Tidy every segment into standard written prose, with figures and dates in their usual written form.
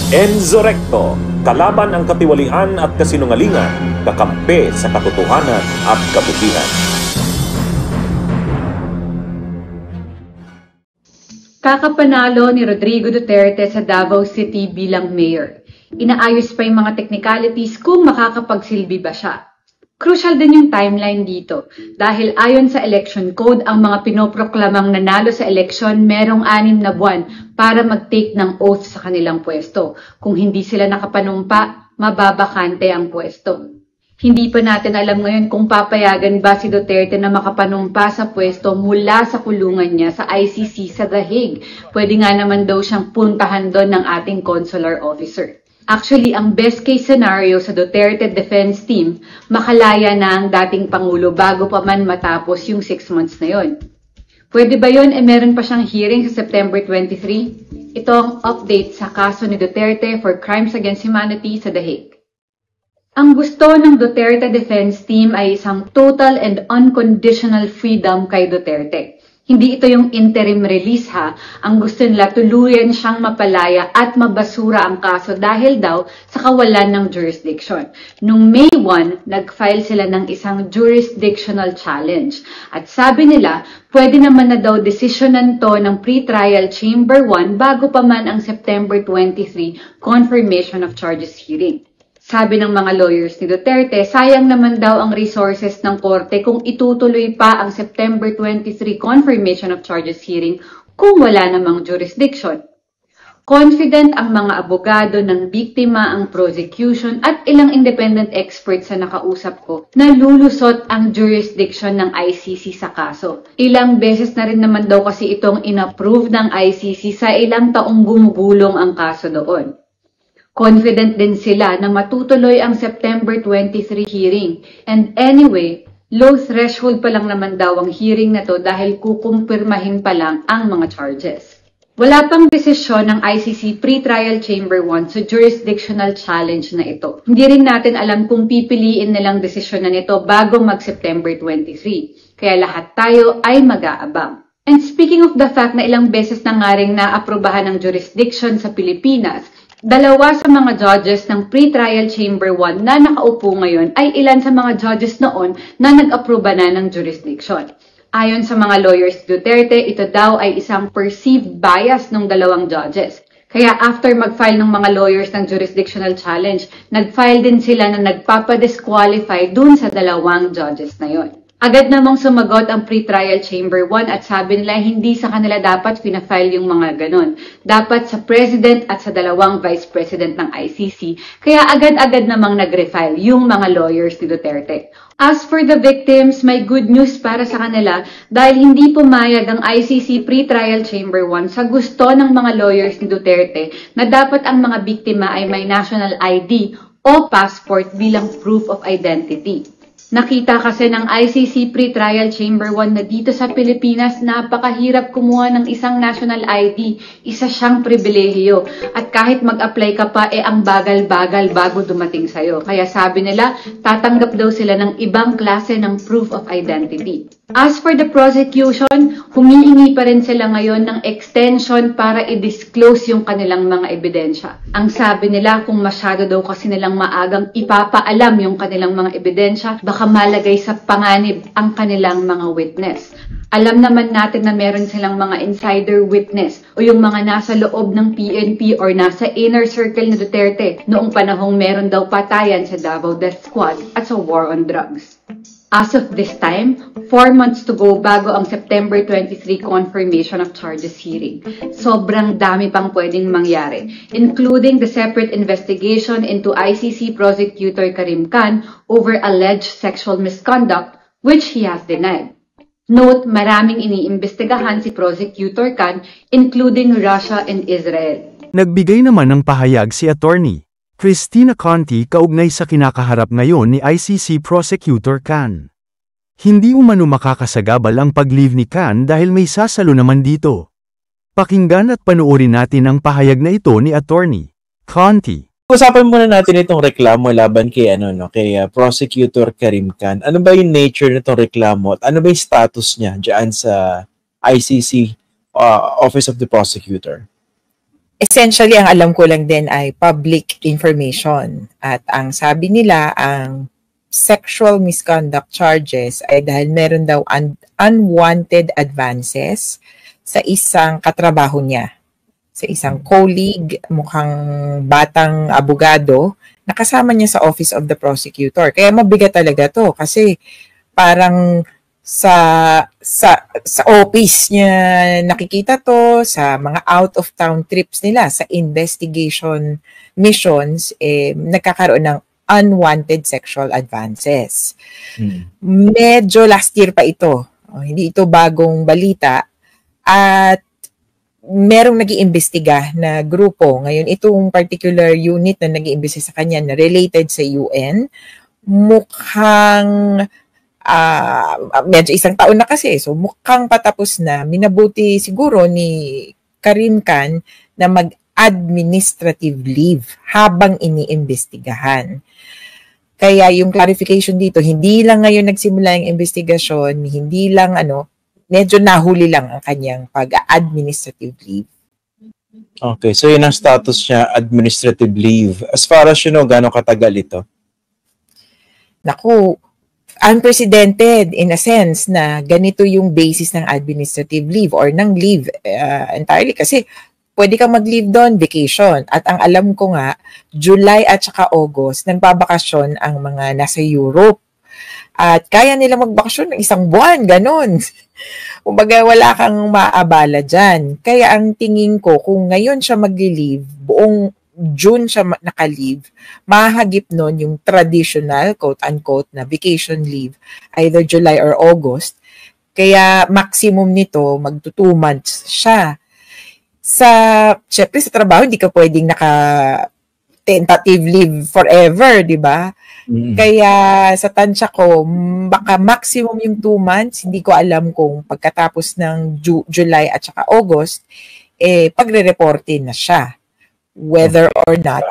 Enzo Recto, kalaban ang katiwalian at kasinungalingan, kakampi sa katotohanan at kabutihan. Kakapanalo ni Rodrigo Duterte sa Davao City bilang mayor. Inaayos pa yung mga technicalities kung makakapagsilbi ba siya. Crucial din yung timeline dito dahil ayon sa election code, ang mga pinoproklamang nanalo sa eleksyon merong 6 na buwan para mag-take ng oath sa kanilang pwesto. Kung hindi sila nakapanumpa, mababakante ang pwesto. Hindi pa natin alam ngayon kung papayagan ba si Duterte na makapanumpa sa pwesto mula sa kulungan niya sa ICC sa The Hague. Pwede nga naman daw siyang puntahan doon ng ating consular officer. Actually, ang best case scenario sa Duterte defense team, makalaya na ang dating Pangulo bago pa man matapos yung 6 months na yon. Pwede ba yun? Meron pa siyang hearing sa September 23? Ito ang update sa kaso ni Duterte for Crimes Against Humanity sa The Hague. Ang gusto ng Duterte defense team ay isang total and unconditional freedom kay Duterte. Hindi ito yung interim release ha. Ang gusto nila tuluyan siyang mapalaya at mabasura ang kaso dahil daw sa kawalan ng jurisdiction. Noong May 1, nag-file sila ng isang jurisdictional challenge. At sabi nila, pwede naman na daw desisyonan to ng pre-trial chamber 1 bago pa man ang September 23 confirmation of charges hearing. Sabi ng mga lawyers ni Duterte, sayang naman daw ang resources ng korte kung itutuloy pa ang September 23 confirmation of charges hearing kung wala namang jurisdiction. Confident ang mga abogado ng biktima, ang prosecution at ilang independent experts na nakausap ko na lulusot ang jurisdiction ng ICC sa kaso. Ilang beses na rin naman daw kasi itong inapprove ng ICC sa ilang taong gumugulong ang kaso doon. Confident din sila na matutuloy ang September 23 hearing. And anyway, low threshold pa lang naman daw ang hearing na to dahil kukumpirmahin pa lang ang mga charges. Wala pang desisyon ng ICC Pre-Trial Chamber 1 sa jurisdictional challenge na ito. Hindi rin natin alam kung pipiliin nilang desisyon na nito bago mag-September 23. Kaya lahat tayo ay mag-aabang. And speaking of the fact na ilang beses na nga rin naaprubahan ng jurisdiction sa Pilipinas, 2 sa mga judges ng Pre-Trial Chamber 1 na nakaupo ngayon ay ilan sa mga judges noon na nag-aproba na ng jurisdiction. Ayon sa mga lawyers Duterte, ito daw ay isang perceived bias ng 2 judges. Kaya after mag-file ng mga lawyers ng jurisdictional challenge, nag-file din sila na nagpapadisqualify dun sa 2 judges na yon. Agad namang sumagot ang Pre-Trial Chamber 1 at sabi nila hindi sa kanila dapat fina-file yung mga ganon. Dapat sa President at sa 2 Vice President ng ICC. Kaya agad-agad namang nag-refile yung mga lawyers ni Duterte. As for the victims, may good news para sa kanila dahil hindi pumayag ang ICC Pre-Trial Chamber 1 sa gusto ng mga lawyers ni Duterte na dapat ang mga biktima ay may national ID o passport bilang proof of identity. Nakita kasi ng ICC Pre-Trial Chamber 1 na dito sa Pilipinas napakahirap kumuha ng isang national ID. Isa siyang pribilehiyo. At kahit mag-apply ka pa, ang bagal-bagal bago dumating sa'yo. Kaya sabi nila, tatanggap daw sila ng ibang klase ng proof of identity. As for the prosecution, humihingi pa rin sila ngayon ng extension para i-disclose yung kanilang mga ebidensya. Ang sabi nila, kung masyado daw kasi nilang maagang ipapaalam yung kanilang mga ebidensya, baka malagay sa panganib ang kanilang mga witness. Alam naman natin na meron silang mga insider witness o yung mga nasa loob ng PNP or nasa inner circle ni Duterte noong panahong meron daw patayan sa Davao Death Squad at sa war on drugs. As of this time, 4 months to go bago ang September 23 confirmation of charges hearing. Sobrang dami pang pwedeng mangyari, including the separate investigation into ICC prosecutor Karim Khan over alleged sexual misconduct, which he has denied. Note, maraming iniimbestigahan si Prosecutor Khan, including Russia and Israel. Nagbigay naman ng pahayag si Attorney Cristina Conti kaugnay sa kinakaharap ngayon ni ICC Prosecutor Khan. Hindi umano makakasagabal ang pag-leave ni Khan dahil may sasalo naman dito. Pakinggan at panoorin natin ang pahayag na ito ni Attorney Conti. Usapan muna natin itong reklamo laban kay kay Prosecutor Karim Khan. Ano ba yung nature nitong reklamo at ano ba yung status niya diyan sa ICC Office of the Prosecutor? essentially, ang alam ko lang din ay public information. At ang sabi nila, ang sexual misconduct charges ay dahil meron daw unwanted advances sa isang katrabaho niya, sa isang colleague, mukhang batang abogado, nakasama niya sa Office of the Prosecutor. Kaya mabigat talaga to kasi parang sa office niya nakikita to, sa mga out of town trips nila, sa investigation missions, nagkakaroon ng unwanted sexual advances. Medyo last year pa ito. Hindi ito bagong balita. At merong nag-iimbestiga na grupo. Ngayon, itong particular unit na nag-iimbestiga sa kanya na related sa UN, mukhang medyo isang taon na kasi. So, mukhang patapos na. Minabuti siguro ni Karim Khan na mag-administrative leave habang iniimbestigahan. Kaya yung clarification dito, hindi lang ngayon nagsimula yung investigasyon, hindi lang medyo nahuli lang ang kanyang pag-administrative leave. Okay, so yun ang status niya, administrative leave. As far as you know, gano'ng katagal ito? Naku, unprecedented in a sense na ganito yung basis ng administrative leave or ng leave entirely kasi pwede kang mag-leave doon, vacation. At ang alam ko nga, July at saka August, nagbabakasyon ang mga nasa Europe. At kaya nila magbakasyon ng isang buwan, ganun. Kumbaga, wala kang maabala dyan. Kaya ang tingin ko, kung ngayon siya mag-leave, buong June siya naka-leave, mahagip nun yung traditional, quote-unquote, na vacation leave, either July or August. Kaya maximum nito, magto 2 months siya. Syempre sa trabaho, hindi ka pwedeng naka-tentative leave forever, di ba? Kaya sa tansya ko, baka maximum yung 2 months, hindi ko alam kung pagkatapos ng July at saka August, pagre-reportin na siya. Whether or not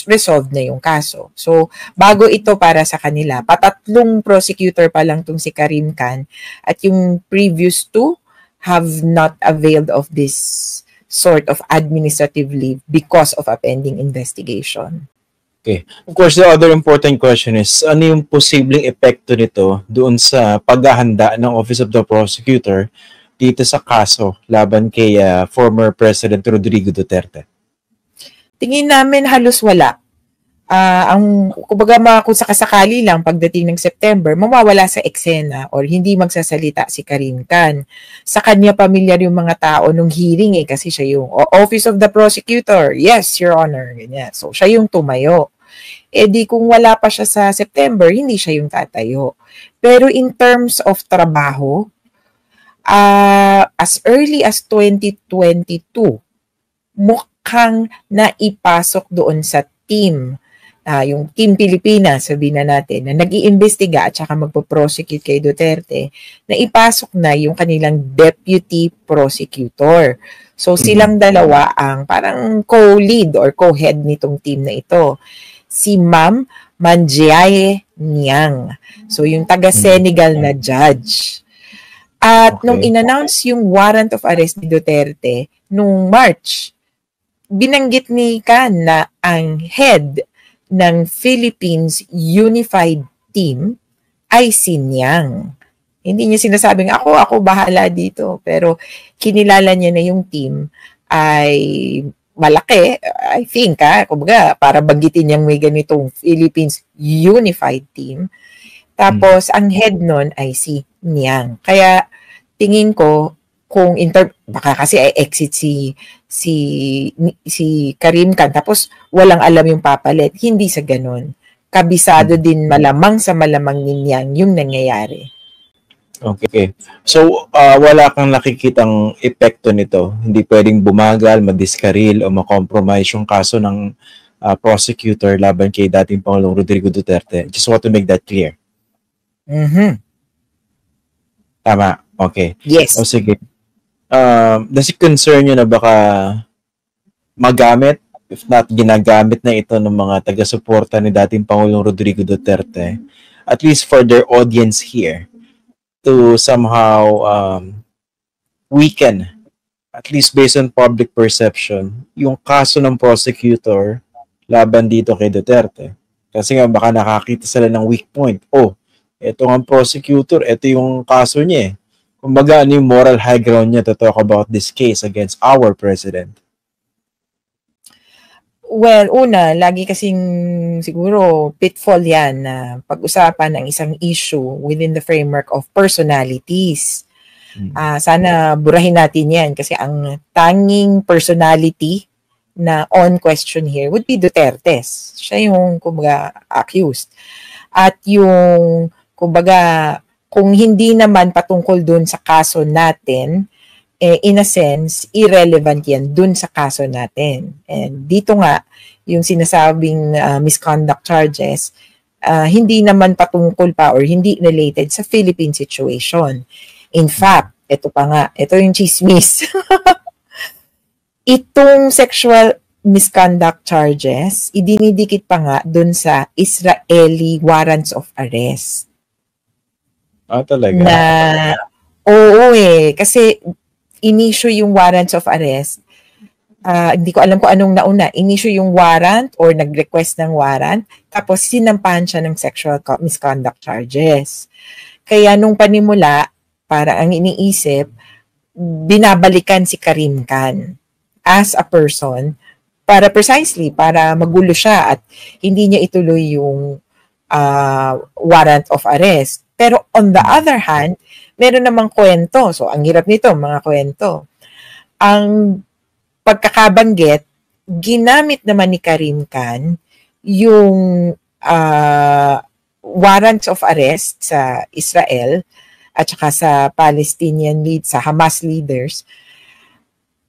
resolved na yung kaso. So, bago ito para sa kanila, patatlong prosecutor pa lang tong si Karim Khan at yung previous 2 have not availed of this sort of administrative leave because of a pending investigation. Okay. Of course, the other important question is, ano yung posibleng epekto nito doon sa paghahanda ng Office of the Prosecutor dito sa kaso laban kay former President Rodrigo Duterte? Tingin namin halos wala. Kumbaga kung sakasakali lang pagdating ng September, mawawala sa eksena or hindi magsasalita si Karim Khan. Sa kanya pamilyar yung mga tao nung hearing kasi siya yung Office of the Prosecutor. Yes, Your Honor. Ganyan. So, siya yung tumayo. Di kung wala pa siya sa September, hindi siya yung tatayo. Pero in terms of trabaho, as early as 2022, mukhang naipasok doon sa team, yung Team Pilipinas, sabihin na natin, na nag-iimbestiga at saka magpo-prosecute kay Duterte, na ipasok na yung kanilang deputy prosecutor. So silang dalawa ang parang co-lead or co-head nitong team na ito. Si Ma'am Manjiaye Niang. So yung taga-Senegal na judge. At nung in-announce yung warrant of arrest ni Duterte, nung March, binanggit ni Khan na ang head ng Philippines Unified Team ay si Niang. Hindi niya sinasabing ako bahala dito. Pero kinilala niya na yung team ay malaki, I think, kumbaga, para banggitin niyang may ganitong Philippines Unified Team. Tapos, ang head nun ay si Niang. Kaya, tingin ko, kung baka kasi ay exit si Karim Khan, tapos walang alam yung papalit. Hindi sa ganun. Kabisado din malamang sa malamang ninyang yung nangyayari. Okay. So, wala kang nakikitang epekto nito. Hindi pwedeng bumagal, madiskaril o makompromise yung kaso ng prosecutor laban kay dating Pangulong Rodrigo Duterte. Just want to make that clear. Tama. Okay. Yes. O sige. Does it concern nyo na baka magamit, if not ginagamit na ito ng mga taga-suporta ni dating Pangulong Rodrigo Duterte, at least for their audience here, to somehow weaken at least based on public perception, yung kaso ng prosecutor laban dito kay Duterte. Kasi nga baka nakakita sila ng weak point. Oh, ito ang prosecutor, ito yung kaso niya eh. Kumbaga, ano yung moral high ground niya to talk about this case against our president? Well, una, lagi kasing siguro pitfall yan na pag-usapan ng isang issue within the framework of personalities. Sana burahin natin yan kasi ang tanging personality na on question here would be Duterte's. Siya yung kumbaga accused. At yung kumbaga kung hindi naman patungkol dun sa kaso natin, in a sense, irrelevant yan dun sa kaso natin. And dito nga, yung sinasabing misconduct charges, hindi naman patungkol pa or hindi related sa Philippine situation. In fact, ito pa nga, ito yung chismis. Itong sexual misconduct charges, idinidikit pa nga dun sa Israeli warrants of arrest. Talaga? Na, oo kasi in-issue yung warrants of arrest. Hindi ko alam kung anong nauna. In-issue yung warrant or nag-request ng warrant, tapos sinampahan siya ng sexual misconduct charges. Kaya nung panimula, para ang iniisip, binabalikan si Karim Khan as a person para precisely, para magulo siya at hindi niya ituloy yung warrant of arrest. Pero on the other hand, meron namang kwento. So, ang hirap nito, mga kwento. Ang pagkakabanggit, ginamit naman ni Karim Khan yung warrants of arrest sa Israel at saka sa Palestinian sa Hamas leaders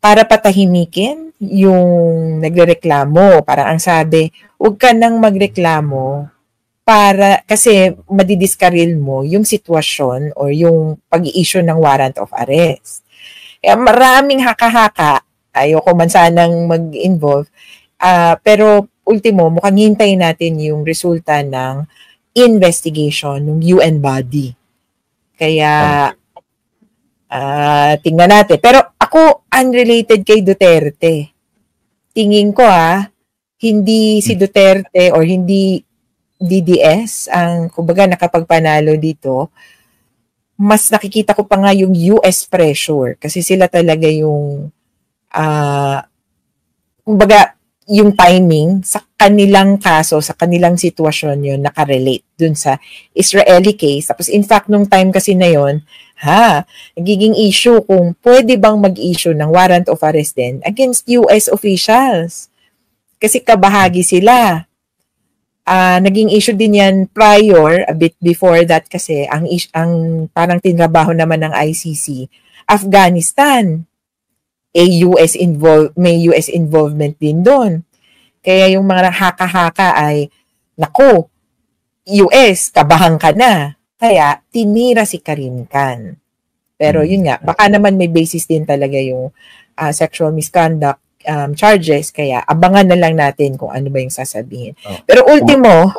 para patahimikin yung nagrereklamo. Parang ang sabi, huwag ka nang magreklamo para kasi madidiskaril mo yung sitwasyon or yung pag-i-issue ng warrant of arrest. Kaya maraming haka-haka, ayoko man sanang mag-involve, pero ultimo, mukhang hintayin natin yung resulta ng investigation ng UN body. Kaya, tingnan natin. Pero ako, unrelated kay Duterte. Tingin ko hindi si Duterte or hindi DDS ang kumbaga nakapagpanalo dito, mas nakikita ko pa nga yung US pressure kasi sila talaga yung kumbaga yung timing sa kanilang kaso, sa kanilang sitwasyon yun nakarelate dun sa Israeli case. Tapos in fact, nung time kasi na yun, nagiging issue kung pwede bang mag-issue ng warrant of arrest din against US officials. Kasi kabahagi sila. Naging issue din yan prior, a bit before that kasi ang parang tinrabaho naman ng ICC, Afghanistan. May US involvement din doon. Kaya yung mga haka-haka ay, naku, US, kabahan ka na. Kaya tinira si Karim Khan. Pero yun nga, baka naman may basis din talaga yung sexual misconduct charges, kaya abangan na lang natin kung ano ba yung sasabihin. Pero ultimo,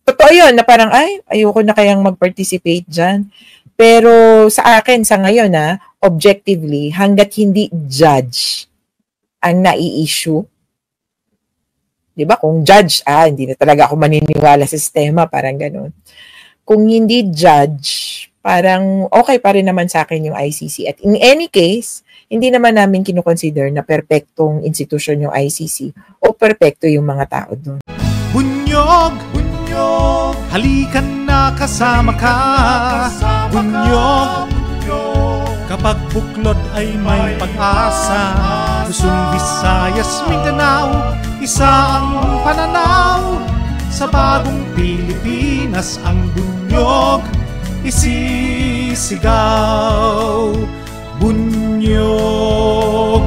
totoo yun na parang, ayoko na kayang mag-participate dyan. Pero sa akin, sa ngayon, objectively, hanggat hindi judge ang nai-issue, di ba? Kung judge, hindi na talaga ako maniniwala sa sistema, parang ganun. Kung hindi judge, parang okay pa rin naman sa akin yung ICC. At in any case, hindi naman namin kinukonsider na perpektong institusyon yung ICC o perpekto yung mga tao doon. Bunyog, bunyog, halikan na kasama ka. Bunyog, kapag buklod ay may pag-asa. Luzon, Visayas, Mindanao, isa ang pananaw. Sa bagong Pilipinas ang bunyog isisigaw. Bunyog